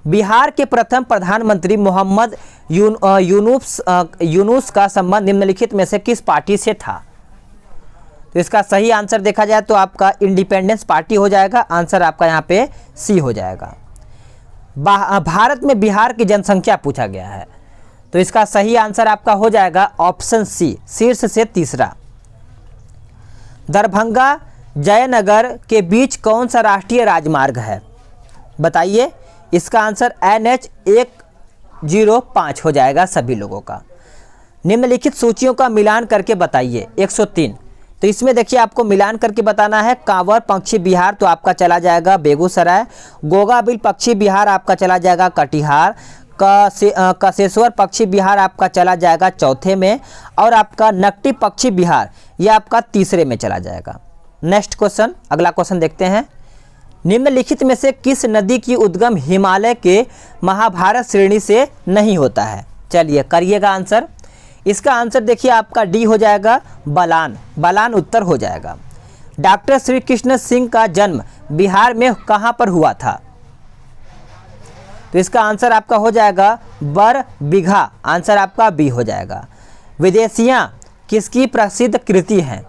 बिहार के प्रथम प्रधानमंत्री मोहम्मद यूनुस का संबंध निम्नलिखित में से किस पार्टी से था? तो इसका सही आंसर देखा जाए तो आपका इंडिपेंडेंस पार्टी हो जाएगा। आंसर आपका यहाँ पे सी हो जाएगा। भारत में बिहार की जनसंख्या पूछा गया है, तो इसका सही आंसर आपका हो जाएगा ऑप्शन सी, शीर्ष से तीसरा। दरभंगा जयनगर के बीच कौन सा राष्ट्रीय राजमार्ग है? बताइए। इसका आंसर NH 105 हो जाएगा सभी लोगों का। निम्नलिखित सूचियों का मिलान करके बताइए। 103, तो इसमें देखिए आपको मिलान करके बताना है। कांवर पक्षी बिहार तो आपका चला जाएगा बेगूसराय, गोगाबिल पक्षी बिहार आपका चला जाएगा कटिहार, कसेश्वर पक्षी बिहार आपका चला जाएगा चौथे में, और आपका नकटी पक्षी बिहार यह आपका तीसरे में चला जाएगा। नेक्स्ट क्वेश्चन, अगला क्वेश्चन देखते हैं। निम्नलिखित में से किस नदी की उद्गम हिमालय के महाभारत श्रेणी से नहीं होता है? चलिए करिएगा आंसर। इसका आंसर देखिए आपका डी हो जाएगा बलान। बलान उत्तर हो जाएगा। डॉक्टर श्री कृष्ण सिंह का जन्म बिहार में कहाँ पर हुआ था? तो इसका आंसर आपका हो जाएगा बरबीघा। आंसर आपका बी हो जाएगा। विदेशियाँ किसकी प्रसिद्ध कृति हैं?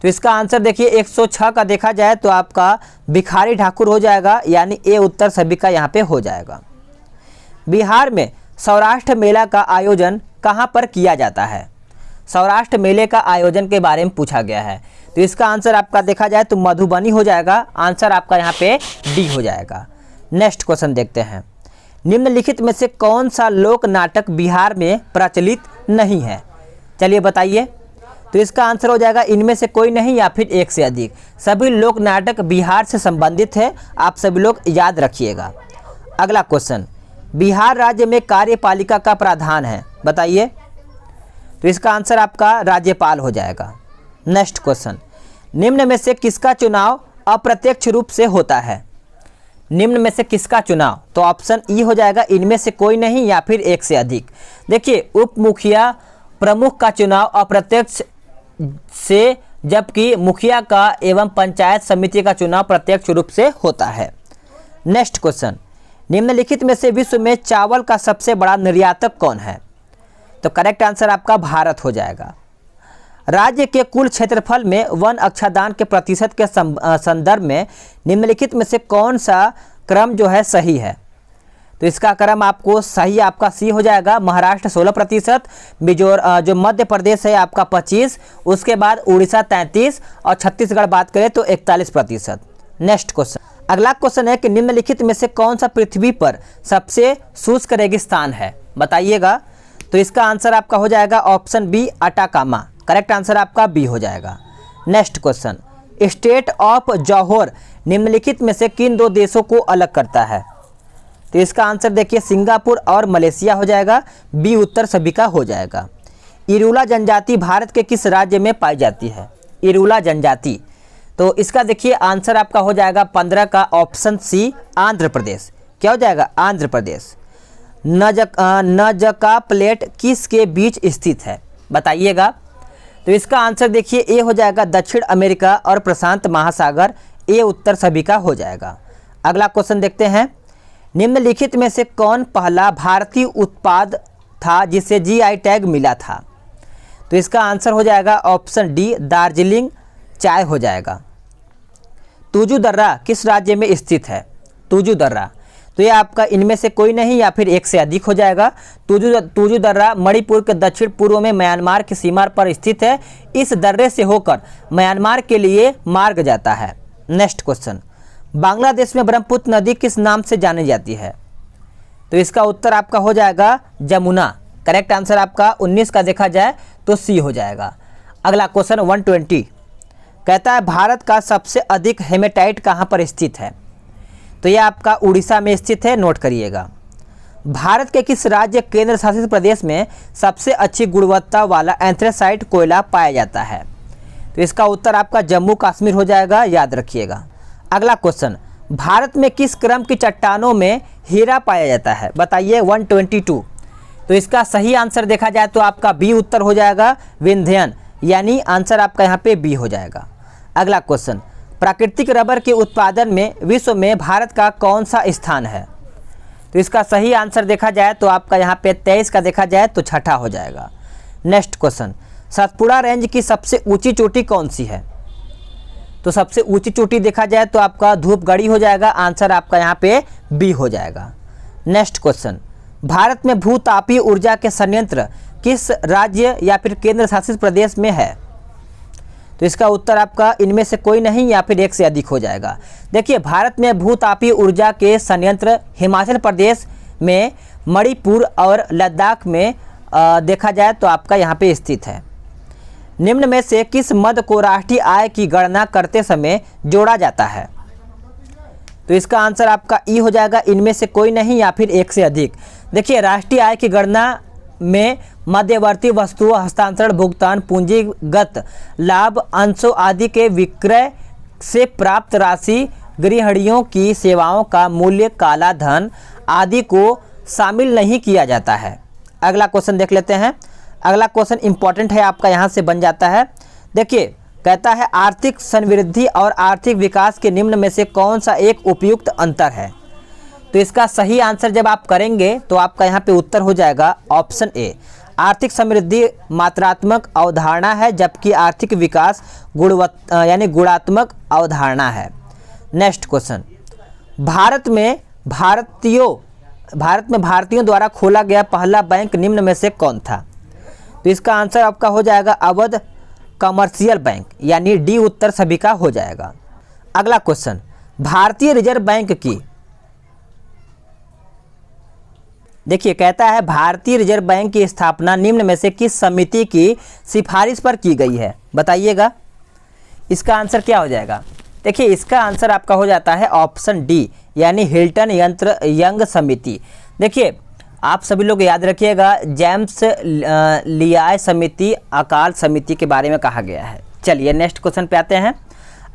तो इसका आंसर देखिए 106 का देखा जाए तो आपका भिखारी ठाकुर हो जाएगा, यानी ए उत्तर सभी का यहाँ पे हो जाएगा। बिहार में सौराष्ट्र मेला का आयोजन कहाँ पर किया जाता है? सौराष्ट्र मेले का आयोजन के बारे में पूछा गया है। तो इसका आंसर आपका देखा जाए तो मधुबनी हो जाएगा। आंसर आपका यहाँ पे डी हो जाएगा। नेक्स्ट क्वेश्चन देखते हैं। निम्नलिखित में से कौन सा लोक नाटक बिहार में प्रचलित नहीं है? चलिए बताइए। तो इसका आंसर हो जाएगा इनमें से कोई नहीं या फिर एक से अधिक। सभी लोक नाटक बिहार से संबंधित है, आप सभी लोग याद रखिएगा। अगला क्वेश्चन, बिहार राज्य में कार्यपालिका का प्रावधान है, बताइए। तो इसका आंसर आपका राज्यपाल हो जाएगा। नेक्स्ट क्वेश्चन, निम्न में से किसका चुनाव अप्रत्यक्ष रूप से होता है? निम्न में से किसका चुनाव? तो ऑप्शन ई हो जाएगा इनमें से कोई नहीं या फिर एक से अधिक। देखिए उप मुखिया प्रमुख का चुनाव अप्रत्यक्ष से, जबकि मुखिया का एवं पंचायत समिति का चुनाव प्रत्यक्ष रूप से होता है। नेक्स्ट क्वेश्चन, निम्नलिखित में से विश्व में चावल का सबसे बड़ा निर्यातक कौन है? तो करेक्ट आंसर आपका भारत हो जाएगा। राज्य के कुल क्षेत्रफल में वन अक्षादान के प्रतिशत के संदर्भ में निम्नलिखित में से कौन सा क्रम जो है सही है? तो इसका क्रम आपको सही आपका सी हो जाएगा। महाराष्ट्र 16%, जो मध्य प्रदेश है आपका 25%, उसके बाद उड़ीसा 33% और छत्तीसगढ़ बात करें तो 41%। नेक्स्ट क्वेश्चन, अगला क्वेश्चन है कि निम्नलिखित में से कौन सा पृथ्वी पर सबसे शुष्क रेगिस्तान है? बताइएगा। तो इसका आंसर आपका हो जाएगा option B Atacama. Correct answer आपका बी हो जाएगा। Next question, state of Johor निम्नलिखित में से किन दो देशों को अलग करता है? तो इसका आंसर देखिए सिंगापुर और मलेशिया हो जाएगा। बी उत्तर सभी का हो जाएगा। इरूला जनजाति भारत के किस राज्य में पाई जाती है? इरूला जनजाति, तो इसका देखिए आंसर आपका हो जाएगा 15 का ऑप्शन सी आंध्र प्रदेश। क्या हो जाएगा? आंध्र प्रदेश। नजका प्लेट किसके बीच स्थित है? बताइएगा। तो इसका आंसर देखिए ए हो जाएगा दक्षिण अमेरिका और प्रशांत महासागर। ए उत्तर सभी का हो जाएगा। अगला क्वेश्चन देखते हैं। निम्नलिखित में से कौन पहला भारतीय उत्पाद था जिसे जीआई टैग मिला था? तो इसका आंसर हो जाएगा ऑप्शन डी दार्जिलिंग चाय हो जाएगा। तुजू दर्रा किस राज्य में स्थित है? तुजू दर्रा, तो ये आपका इनमें से कोई नहीं या फिर एक से अधिक हो जाएगा। तुजू दर्रा मणिपुर के दक्षिण पूर्व में म्यांमार की सीमा पर स्थित है। इस दर्रे से होकर म्यांमार के लिए मार्ग जाता है। नेक्स्ट क्वेश्चन, बांग्लादेश में ब्रह्मपुत्र नदी किस नाम से जानी जाती है? तो इसका उत्तर आपका हो जाएगा जमुना। करेक्ट आंसर आपका 19 का देखा जाए तो सी हो जाएगा। अगला क्वेश्चन 120 कहता है भारत का सबसे अधिक हेमेटाइट कहाँ पर स्थित है? तो यह आपका उड़ीसा में स्थित है, नोट करिएगा। भारत के किस राज्य केंद्र शासित प्रदेश में सबसे अच्छी गुणवत्ता वाला एंथ्रेसाइट कोयला पाया जाता है? तो इसका उत्तर आपका जम्मू कश्मीर हो जाएगा, याद रखिएगा। अगला क्वेश्चन, भारत में किस क्रम की चट्टानों में हीरा पाया जाता है? बताइए 122। तो इसका सही आंसर देखा जाए तो आपका बी उत्तर हो जाएगा विंध्यन, यानी आंसर आपका यहाँ पे बी हो जाएगा। अगला क्वेश्चन, प्राकृतिक रबर के उत्पादन में विश्व में भारत का कौन सा स्थान है? तो इसका सही आंसर देखा जाए तो आपका यहाँ पे 23 का देखा जाए तो छठा हो जाएगा। नेक्स्ट क्वेश्चन, सतपुड़ा रेंज की सबसे ऊंची चोटी कौन सी है? तो सबसे ऊंची चोटी देखा जाए तो आपका धूपगढ़ी हो जाएगा। आंसर आपका यहाँ पे बी हो जाएगा। नेक्स्ट क्वेश्चन, भारत में भूतापीय ऊर्जा के संयंत्र किस राज्य या फिर केंद्र शासित प्रदेश में है? तो इसका उत्तर आपका इनमें से कोई नहीं या फिर एक से अधिक हो जाएगा। देखिए भारत में भूतापीय ऊर्जा के संयंत्र हिमाचल प्रदेश में, मणिपुर और लद्दाख में देखा जाए तो आपका यहाँ पे स्थित है। निम्न में से किस मद को राष्ट्रीय आय की गणना करते समय जोड़ा जाता है? तो इसका आंसर आपका ई हो जाएगा इनमें से कोई नहीं या फिर एक से अधिक। देखिए राष्ट्रीय आय की गणना में मध्यवर्ती वस्तुओं हस्तांतरण, भुगतान, पूंजीगत लाभ, अंशों आदि के विक्रय से प्राप्त राशि गृहिणियों की सेवाओं का मूल्य, काला धन आदि को शामिल नहीं किया जाता है। अगला क्वेश्चन देख लेते हैं। अगला क्वेश्चन इंपॉर्टेंट है आपका, यहाँ से बन जाता है। देखिए, कहता है आर्थिक समृद्धि और आर्थिक विकास के निम्न में से कौन सा एक उपयुक्त अंतर है। तो इसका सही आंसर जब आप करेंगे तो आपका यहाँ पे उत्तर हो जाएगा ऑप्शन ए। आर्थिक समृद्धि मात्रात्मक अवधारणा है, जबकि आर्थिक विकास गुणात्मक अवधारणा है। नेक्स्ट क्वेश्चन, भारत में भारतीयों द्वारा खोला गया पहला बैंक निम्न में से कौन था। तो इसका आंसर आपका हो जाएगा अवध कमर्शियल बैंक, यानी डी उत्तर सभी का हो जाएगा। अगला क्वेश्चन, भारतीय रिजर्व बैंक की, देखिए कहता है भारतीय रिजर्व बैंक की स्थापना निम्न में से किस समिति की सिफारिश पर की गई है, बताइएगा। इसका आंसर क्या हो जाएगा। देखिए, इसका आंसर आपका हो जाता है ऑप्शन डी, यानी हिल्टन यंग समिति। देखिए, आप सभी लोग याद रखिएगा, जेम्स लियाय समिति अकाल समिति के बारे में कहा गया है। चलिए नेक्स्ट क्वेश्चन पे आते हैं।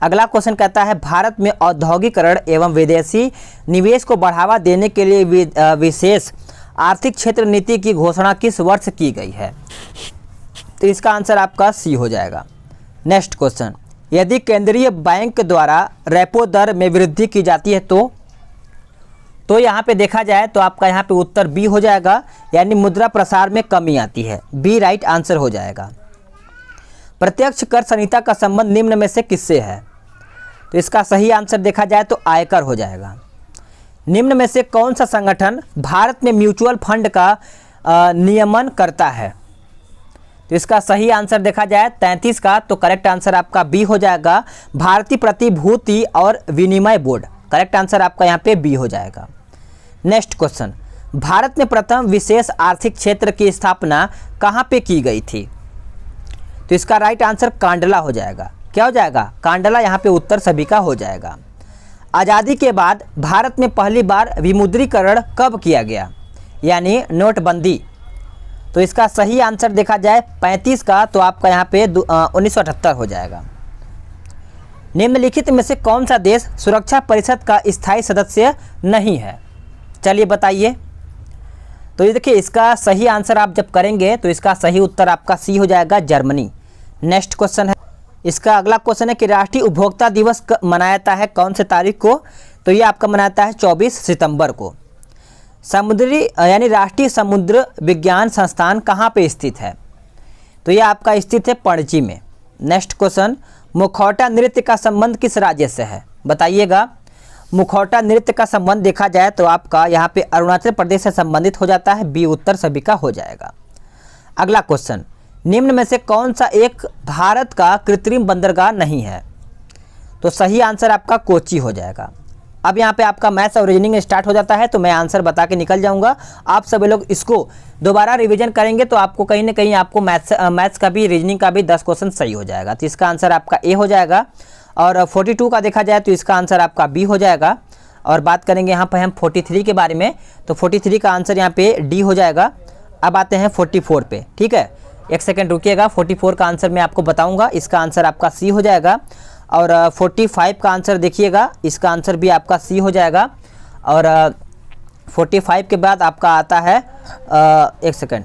अगला क्वेश्चन कहता है भारत में औद्योगिकरण एवं विदेशी निवेश को बढ़ावा देने के लिए विशेष आर्थिक क्षेत्र नीति की घोषणा किस वर्ष की गई है। तो इसका आंसर आपका सी हो जाएगा। नेक्स्ट क्वेश्चन, यदि केंद्रीय बैंक द्वारा रेपो दर में वृद्धि की जाती है तो यहाँ पे देखा जाए तो आपका यहाँ पे उत्तर बी हो जाएगा, यानी मुद्रा प्रसार में कमी आती है। बी राइट आंसर हो जाएगा। प्रत्यक्ष कर संहिता का संबंध निम्न में से किससे है। तो इसका सही आंसर देखा जाए तो आयकर हो जाएगा। निम्न में से कौन सा संगठन भारत में म्यूचुअल फंड का नियमन करता है। तो इसका सही आंसर देखा जाए 33 का, तो करेक्ट आंसर आपका बी हो जाएगा, भारतीय प्रतिभूति और विनिमय बोर्ड। करेक्ट आंसर आपका यहाँ पे बी हो जाएगा। नेक्स्ट क्वेश्चन, भारत में प्रथम विशेष आर्थिक क्षेत्र की स्थापना कहाँ पे की गई थी। तो इसका राइट आंसर कांडला हो जाएगा। क्या हो जाएगा, कांडला यहाँ पे उत्तर सभी का हो जाएगा। आज़ादी के बाद भारत में पहली बार विमुद्रीकरण कब किया गया, यानी नोटबंदी। तो इसका सही आंसर देखा जाए 35 का, तो आपका यहाँ पे 1978 हो जाएगा। निम्नलिखित में से कौन सा देश सुरक्षा परिषद का स्थायी सदस्य नहीं है, चलिए बताइए। तो ये देखिए, इसका सही आंसर आप जब करेंगे तो इसका सही उत्तर आपका सी हो जाएगा, जर्मनी। नेक्स्ट क्वेश्चन है, इसका अगला क्वेश्चन है कि राष्ट्रीय उपभोक्ता दिवस मनाया जाता है कौन से तारीख को। तो ये आपका मनाता है 24 सितंबर को। समुद्री यानी राष्ट्रीय समुद्र विज्ञान संस्थान कहाँ पे स्थित है। तो ये आपका स्थित है पणजी में। नेक्स्ट क्वेश्चन, मुखौटा नृत्य का संबंध किस राज्य से है, बताइएगा। मुखौटा नृत्य का संबंध देखा जाए तो आपका यहाँ पे अरुणाचल प्रदेश से संबंधित हो जाता है। बी उत्तर सभी का हो जाएगा। अगला क्वेश्चन, निम्न में से कौन सा एक भारत का कृत्रिम बंदरगाह नहीं है। तो सही आंसर आपका कोची हो जाएगा। अब यहाँ पे आपका मैथ्स और रीजनिंग स्टार्ट हो जाता है, तो मैं आंसर बता के निकल जाऊँगा। आप सभी लोग इसको दोबारा रिवीजन करेंगे तो आपको कहीं ना कहीं आपको मैथ्स का भी रीजनिंग का भी 10 क्वेश्चन सही हो जाएगा। तो इसका आंसर आपका ए हो जाएगा। और 42 का देखा जाए तो इसका आंसर आपका बी हो जाएगा। और बात करेंगे यहाँ पर हम 43 के बारे में, तो 43 का आंसर यहाँ पे डी हो जाएगा। अब आते हैं 44 पे, ठीक है, एक सेकेंड रुकिएगा। 44 का आंसर मैं आपको बताऊँगा, इसका आंसर आपका सी हो जाएगा। और 45 का आंसर देखिएगा, इसका आंसर भी आपका सी हो जाएगा। और 45 के बाद आपका आता है एक सेकेंड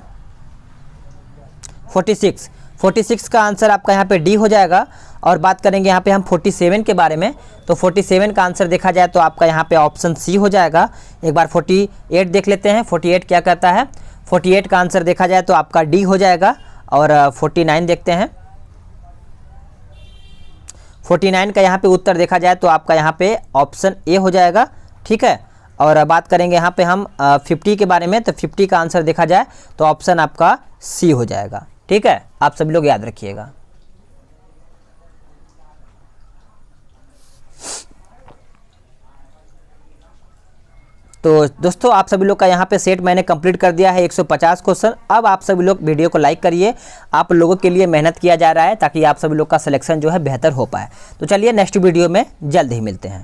46 का आंसर आपका यहाँ पे डी हो जाएगा। और बात करेंगे यहाँ पे हम 47 के बारे में, तो 47 का आंसर देखा जाए तो आपका यहाँ पे ऑप्शन सी हो जाएगा। एक बार 48 देख लेते हैं, 48 क्या कहता है। 48 का आंसर देखा जाए तो आपका डी हो जाएगा। और 49 देखते हैं, 49 का यहाँ पे उत्तर देखा जाए तो आपका यहाँ पे ऑप्शन ए हो जाएगा, ठीक है। और बात करेंगे यहाँ पे हम 50 के बारे में, तो 50 का आंसर देखा जाए तो ऑप्शन आपका सी हो जाएगा, ठीक है। आप सभी लोग याद रखिएगा। तो दोस्तों, आप सभी लोग का यहाँ पे सेट मैंने कंप्लीट कर दिया है 150 क्वेश्चन। अब आप सभी लोग वीडियो को लाइक करिए, आप लोगों के लिए मेहनत किया जा रहा है ताकि आप सभी लोग का सिलेक्शन जो है बेहतर हो पाए। तो चलिए नेक्स्ट वीडियो में जल्द ही मिलते हैं।